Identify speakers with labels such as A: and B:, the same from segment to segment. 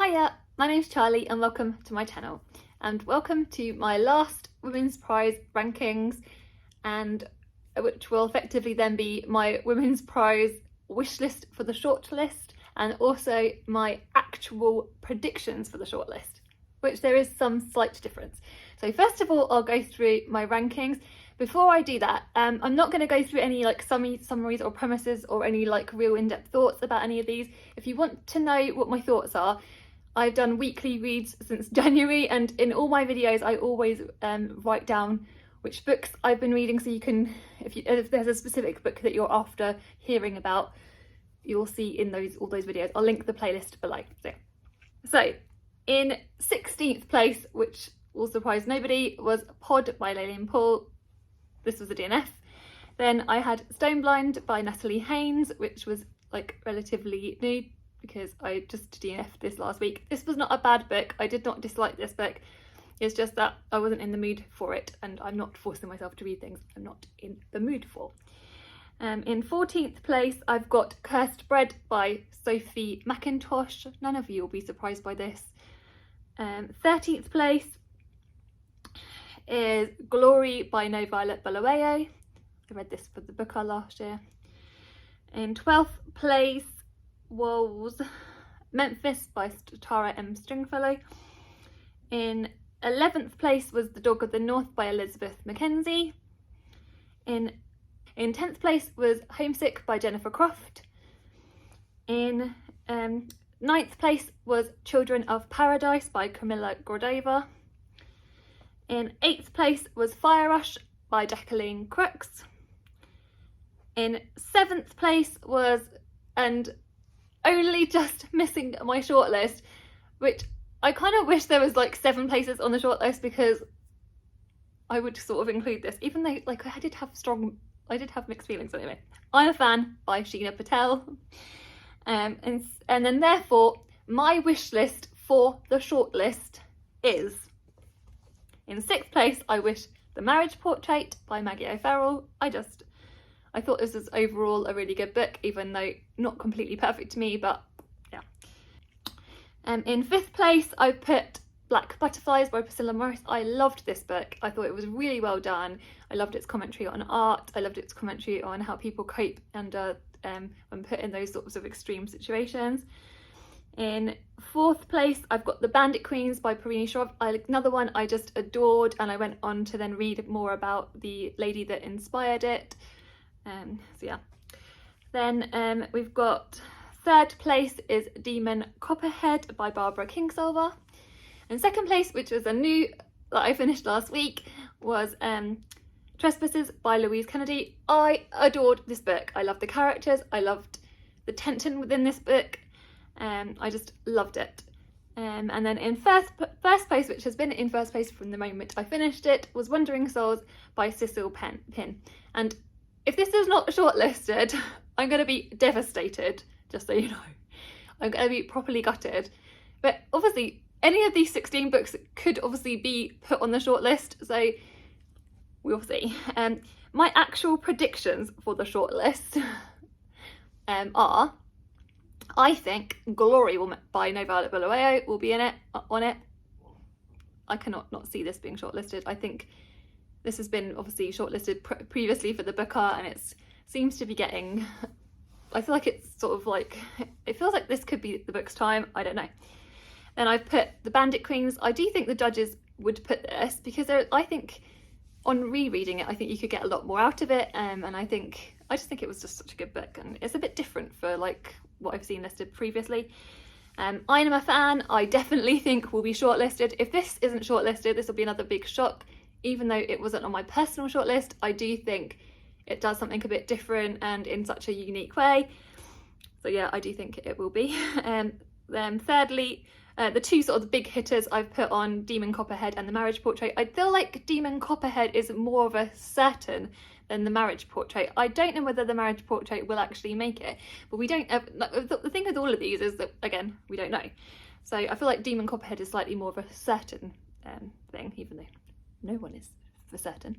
A: Hiya, my name's Charlie and welcome to my channel, and welcome to my last Women's Prize rankings, and which will effectively then be my Women's Prize wish list for the shortlist and also my actual predictions for the shortlist, which there is some slight difference. So first of all, I'll go through my rankings. Before I do that, I'm not going to go through any like summaries or premises or any like real in-depth thoughts about any of these. If you want to know what my thoughts are, I've done weekly reads since January, and in all my videos I always write down which books I've been reading, so you can, if there's a specific book that you're after hearing about, you'll see in all those videos. I'll link the playlist below. So in 16th place, which will surprise nobody, was Pod by Lillian Paul. This was a DNF. Then I had Stoneblind by Natalie Haynes, which was like relatively new because I just DNF'd this last week. This was not a bad book. I did not dislike this book. It's just that I wasn't in the mood for it, and I'm not forcing myself to read things I'm not in the mood for. In 14th place, I've got Cursed Bread by Sophie McIntosh. None of you will be surprised by this. 13th place is Glory by No Violet Bulawayo. I read this for the Booker last year. In 12th place was Memphis by Tara M. Stringfellow. In 11th place was The Dog of the North by Elizabeth Mackenzie. In 10th place was Homesick by Jennifer Croft. In 9th place was Children of Paradise by Camilla Gordova. In 8th place was Fire Rush by Jacqueline Crooks. In 7th place was, and only just missing my shortlist, which I kind of wish there was like 7 places on the shortlist because I would sort of include this, even though like I did have mixed feelings anyway. I'm a Fan by Sheena Patel. And then therefore my wish list for the shortlist is, in 6th place, I wish The Marriage Portrait by Maggie O'Farrell. I thought this was overall a really good book, even though not completely perfect to me, but yeah. In 5th place, I put Black Butterflies by Priscilla Morris. I loved this book. I thought it was really well done. I loved its commentary on art. I loved its commentary on how people cope under when put in those sorts of extreme situations. In 4th place, I've got The Bandit Queens by Parini Shrov. Another one I just adored, and I went on to then read more about the lady that inspired it. So yeah. Then we've got 3rd place is Demon Copperhead by Barbara Kingsolver. And 2nd place, which was a new that I finished last week, was Trespasses by Louise Kennedy. I adored this book. I loved the characters. I loved the tension within this book. I just loved it. And then in first place, which has been in first place from the moment I finished it, was Wandering Souls by Cecil Pinn. And if this is not shortlisted, I'm going to be devastated, just so you know. I'm going to be properly gutted. But obviously, any of these 16 books could obviously be put on the shortlist, so we'll see. My actual predictions for the shortlist are, I think Glory by No Violet Bulawayo will be on it. I cannot not see this being shortlisted. I think this has been obviously shortlisted previously for the Booker, and it seems to be getting, I feel like it's sort of like, it feels like this could be the book's time. I don't know. Then I've put The Bandit Queens. I do think the judges would put this because I think on rereading it, I think you could get a lot more out of it. And I just think it was just such a good book, and it's a bit different for like what I've seen listed previously. I'm a Fan, I definitely think will be shortlisted. If this isn't shortlisted, this will be another big shock. Even though it wasn't on my personal shortlist, I do think it does something a bit different and in such a unique way. So yeah, I do think it will be. Then thirdly, the two sort of the big hitters I've put on Demon Copperhead and The Marriage Portrait. I feel like Demon Copperhead is more of a certain than The Marriage Portrait. I don't know whether The Marriage Portrait will actually make it, but we don't, the thing with all of these is that, again, we don't know. So I feel like Demon Copperhead is slightly more of a certain thing, even though no one is for certain.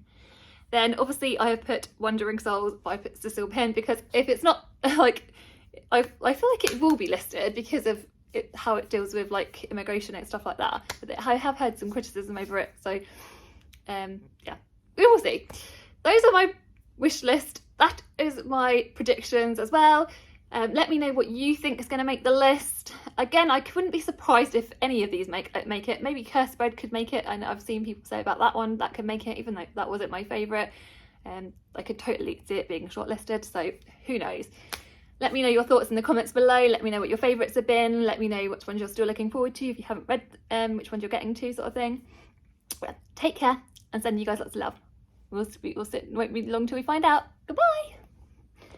A: Then obviously I have put Wandering Souls by Cecil Pinn, because if it's not, like, I feel like it will be listed because of how it deals with like immigration and stuff like that. But I have heard some criticism over it, so yeah, we will see. Those are my wish list. That is my predictions as well. Let me know what you think is going to make the list. Again, I couldn't be surprised if any of these make it. Maybe Cursed Bread could make it. I know I've seen people say about that one that could make it, even though that wasn't my favourite. I could totally see it being shortlisted, so who knows. Let me know your thoughts in the comments below. Let me know what your favourites have been. Let me know which ones you're still looking forward to if you haven't read which ones you're getting to, sort of thing. Well, take care and send you guys lots of love. Won't be long till we find out. Goodbye.